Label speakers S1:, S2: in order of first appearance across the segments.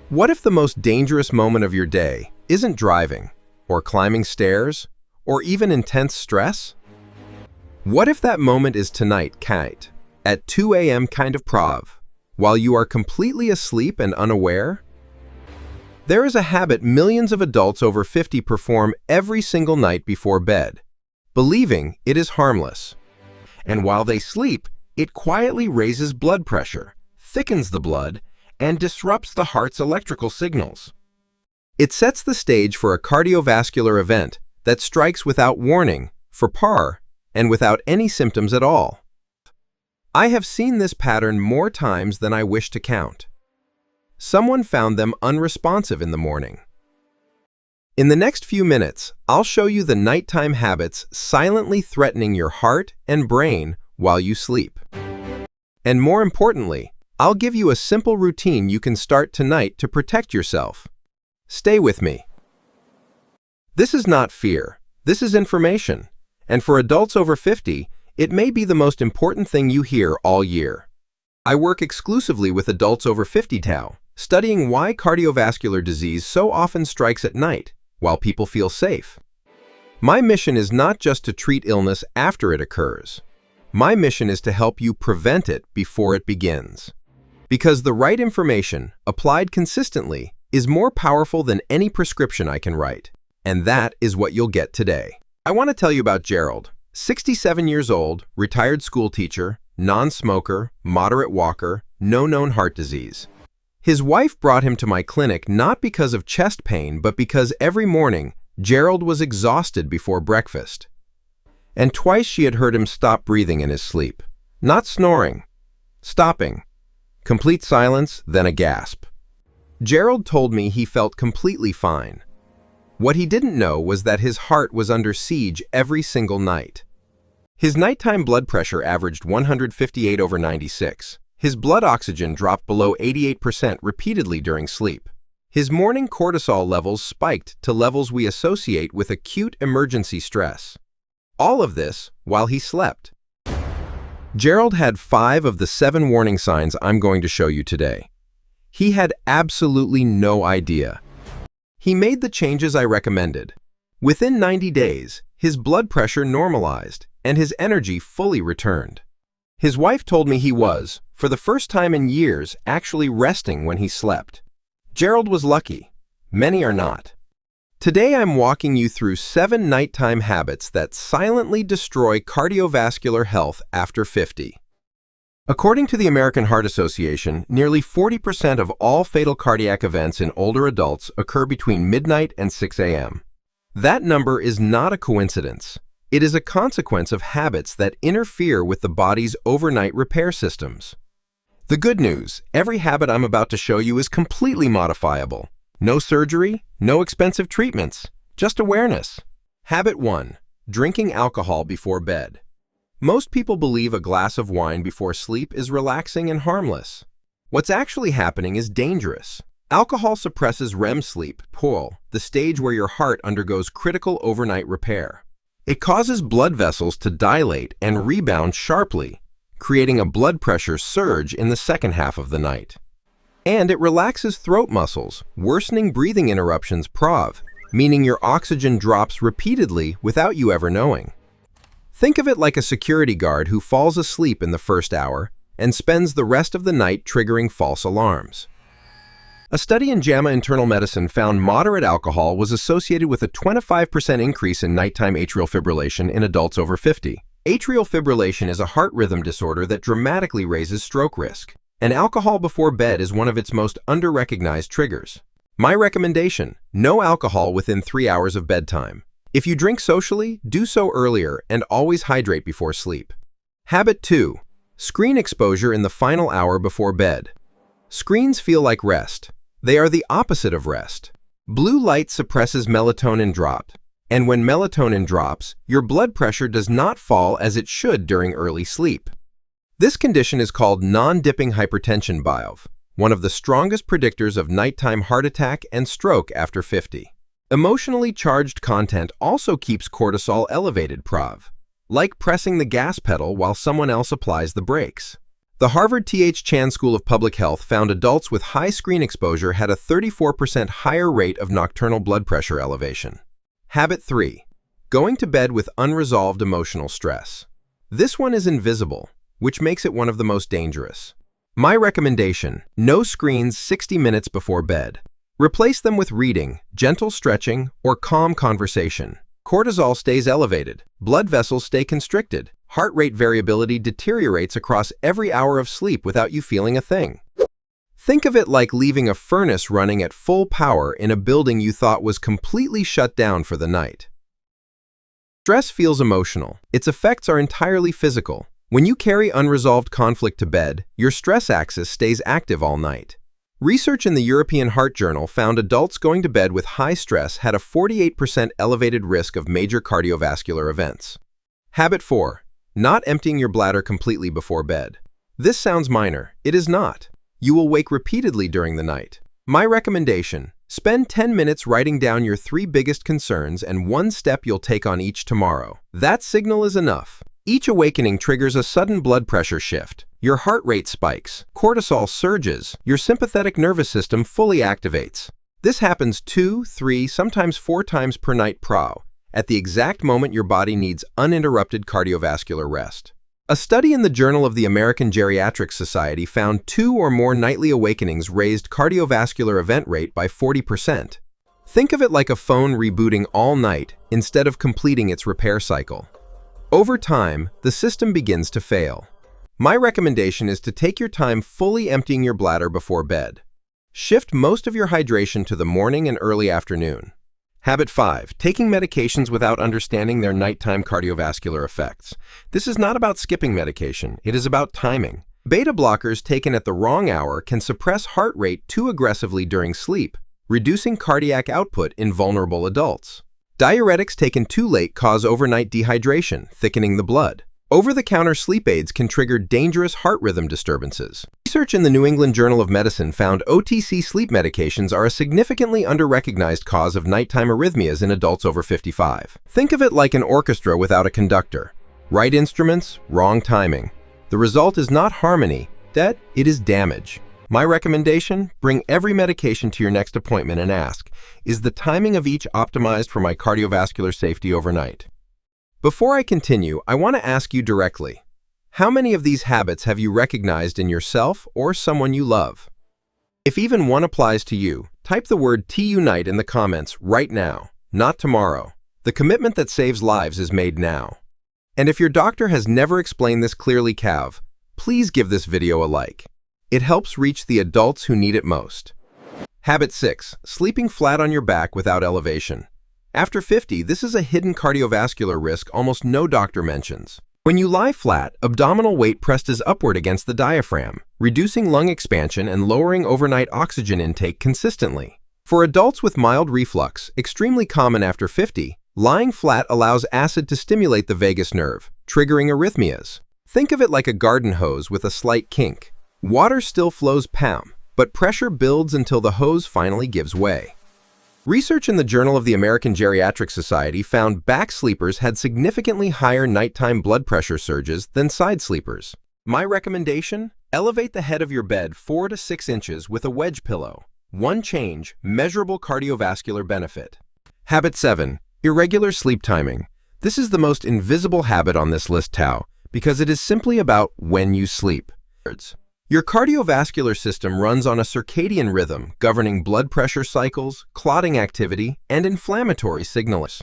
S1: What if the most dangerous moment of your day isn't driving, or climbing stairs, or even intense stress? What if that moment is tonight, Kite, at 2 a.m. kind of prov, while you are completely asleep and unaware? There is a habit millions of adults over 50 perform every single night before bed, believing it is harmless. And while they sleep, it quietly raises blood pressure, thickens the blood, and disrupts the heart's electrical signals. It sets the stage for a cardiovascular event that strikes without warning, for par, and without any symptoms at all. I have seen this pattern more times than I wish to count. Someone found them unresponsive in the morning. In the next few minutes, I'll show you the nighttime habits silently threatening your heart and brain while you sleep. And more importantly, I'll give you a simple routine you can start tonight to protect yourself. Stay with me. This is not fear. This is information. And for adults over 50, it may be the most important thing you hear all year. I work exclusively with adults over 50 now, studying why cardiovascular disease so often strikes at night, while people feel safe. My mission is not just to treat illness after it occurs. My mission is to help you prevent it before it begins. Because the right information, applied consistently, is more powerful than any prescription I can write. And that is what you'll get today. I want to tell you about Gerald, 67 years old, retired school teacher, non-smoker, moderate walker, no known heart disease. His wife brought him to my clinic not because of chest pain, but because every morning, Gerald was exhausted before breakfast. And twice she had heard him stop breathing in his sleep. Not snoring. Stopping. Complete silence, then a gasp. Gerald told me he felt completely fine. What he didn't know was that his heart was under siege every single night. His nighttime blood pressure averaged 158/96. His blood oxygen dropped below 88% repeatedly during sleep. His morning cortisol levels spiked to levels we associate with acute emergency stress. All of this while he slept. Gerald had 5 of the 7 warning signs I'm going to show you today. He had absolutely no idea. He made the changes I recommended. Within 90 days, his blood pressure normalized and his energy fully returned. His wife told me he was, for the first time in years, actually resting when he slept. Gerald was lucky. Many are not. Today I'm walking you through 7 nighttime habits that silently destroy cardiovascular health after 50. According to the American Heart Association, nearly 40% of all fatal cardiac events in older adults occur between midnight and 6 a.m. That number is not a coincidence. It is a consequence of habits that interfere with the body's overnight repair systems. The good news, every habit I'm about to show you is completely modifiable. No surgery, no expensive treatments, just awareness. Habit 1. Drinking alcohol before bed. Most people believe a glass of wine before sleep is relaxing and harmless. What's actually happening is dangerous. Alcohol suppresses REM sleep, POL, the stage where your heart undergoes critical overnight repair. It causes blood vessels to dilate and rebound sharply, creating a blood pressure surge in the second half of the night. And it relaxes throat muscles, worsening breathing interruptions PROV, meaning your oxygen drops repeatedly without you ever knowing. Think of it like a security guard who falls asleep in the first hour and spends the rest of the night triggering false alarms. A study in JAMA Internal Medicine found moderate alcohol was associated with a 25% increase in nighttime atrial fibrillation in adults over 50. Atrial fibrillation is a heart rhythm disorder that dramatically raises stroke risk, and alcohol before bed is one of its most under-recognized triggers. My recommendation: no alcohol within 3 hours of bedtime. If you drink socially, do so earlier and always hydrate before sleep. Habit 2. Screen exposure in the final hour before bed. Screens feel like rest. They are the opposite of rest. Blue light suppresses melatonin drop, and when melatonin drops, your blood pressure does not fall as it should during early sleep. This condition is called non-dipping hypertension BIOV, one of the strongest predictors of nighttime heart attack and stroke after 50. Emotionally charged content also keeps cortisol elevated PROV, like pressing the gas pedal while someone else applies the brakes. The Harvard T.H. Chan School of Public Health found adults with high screen exposure had a 34% higher rate of nocturnal blood pressure elevation. Habit 3. Going to bed with unresolved emotional stress. This one is invisible, which makes it one of the most dangerous. My recommendation: no screens 60 minutes before bed. Replace them with reading, gentle stretching, or calm conversation. Cortisol stays elevated, blood vessels stay constricted, heart rate variability deteriorates across every hour of sleep without you feeling a thing. Think of it like leaving a furnace running at full power in a building you thought was completely shut down for the night. Stress feels emotional. Its effects are entirely physical. When you carry unresolved conflict to bed, your stress axis stays active all night. Research in the European Heart Journal found adults going to bed with high stress had a 48% elevated risk of major cardiovascular events. Habit 4. Not emptying your bladder completely before bed. This sounds minor. It is not. You will wake repeatedly during the night. My recommendation: spend 10 minutes writing down your 3 biggest concerns and 1 step you'll take on each tomorrow. That signal is enough. Each awakening triggers a sudden blood pressure shift. Your heart rate spikes, cortisol surges, your sympathetic nervous system fully activates. This happens 2, 3, sometimes 4 times per night at the exact moment your body needs uninterrupted cardiovascular rest. A study in the Journal of the American Geriatric Society found 2 or more nightly awakenings raised cardiovascular event rate by 40%. Think of it like a phone rebooting all night instead of completing its repair cycle. Over time, the system begins to fail. My recommendation is to take your time fully emptying your bladder before bed. Shift most of your hydration to the morning and early afternoon. Habit 5. Taking medications without understanding their nighttime cardiovascular effects. This is not about skipping medication, it is about timing. Beta blockers taken at the wrong hour can suppress heart rate too aggressively during sleep, reducing cardiac output in vulnerable adults. Diuretics taken too late cause overnight dehydration, thickening the blood. Over-the-counter sleep aids can trigger dangerous heart rhythm disturbances. Research in the New England Journal of Medicine found OTC sleep medications are a significantly under-recognized cause of nighttime arrhythmias in adults over 55. Think of it like an orchestra without a conductor. Right instruments, wrong timing. The result is not harmony, it is damage. My recommendation: bring every medication to your next appointment and ask, is the timing of each optimized for my cardiovascular safety overnight? Before I continue, I want to ask you directly, how many of these habits have you recognized in yourself or someone you love? If even one applies to you, type the word TUNITE in the comments right now, not tomorrow. The commitment that saves lives is made now. And if your doctor has never explained this clearly, please give this video a like. It helps reach the adults who need it most. Habit 6. Sleeping flat on your back without elevation. After 50, this is a hidden cardiovascular risk almost no doctor mentions. When you lie flat, abdominal weight presses upward against the diaphragm, reducing lung expansion and lowering overnight oxygen intake consistently. For adults with mild reflux, extremely common after 50, lying flat allows acid to stimulate the vagus nerve, triggering arrhythmias. Think of it like a garden hose with a slight kink. Water still flows but pressure builds until the hose finally gives way. Research in the Journal of the American Geriatric Society found back sleepers had significantly higher nighttime blood pressure surges than side sleepers. My recommendation: elevate the head of your bed 4 to 6 inches with a wedge pillow. One change, measurable cardiovascular benefit. Habit 7. Irregular sleep timing. This is the most invisible habit on this list, because it is simply about when you sleep. Your cardiovascular system runs on a circadian rhythm governing blood pressure cycles, clotting activity, and inflammatory signals.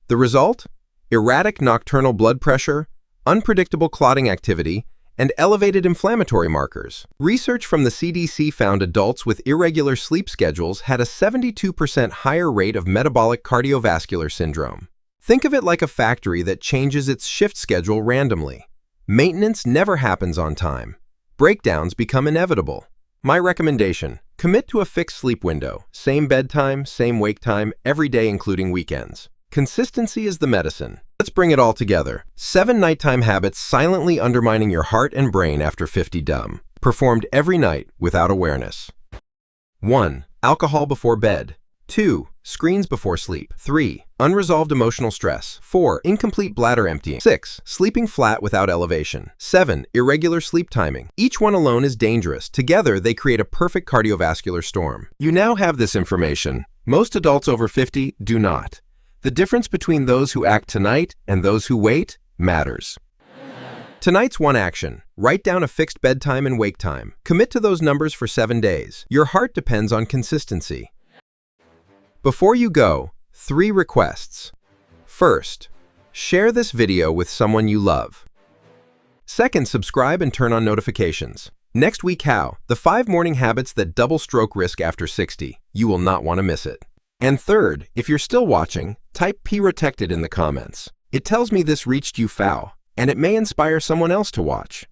S1: The result? Erratic nocturnal blood pressure, unpredictable clotting activity, and elevated inflammatory markers. Research from the CDC found adults with irregular sleep schedules had a 72% higher rate of metabolic cardiovascular syndrome. Think of it like a factory that changes its shift schedule randomly. Maintenance never happens on time. Breakdowns become inevitable. My recommendation: commit to a fixed sleep window, same bedtime, same wake time, every day including weekends. Consistency is the medicine. Let's bring it all together. 7 nighttime habits silently undermining your heart and brain after 50 dumb. Performed every night without awareness. 1. Alcohol before bed. 2. Screens before sleep. 3. Unresolved emotional stress. 4. Incomplete bladder emptying. 6. Sleeping flat without elevation. 7. Irregular sleep timing. Each one alone is dangerous. Together, they create a perfect cardiovascular storm. You now have this information. Most adults over 50 do not. The difference between those who act tonight and those who wait matters. Tonight's one action. Write down a fixed bedtime and wake time. Commit to those numbers for 7 days. Your heart depends on consistency. Before you go, 3 requests. First, share this video with someone you love. Second, subscribe and turn on notifications. Next week, the 5 morning habits that double stroke risk after 60. You will not want to miss it. And third, if you're still watching, type P-Protected in the comments. It tells me this reached you, and it may inspire someone else to watch.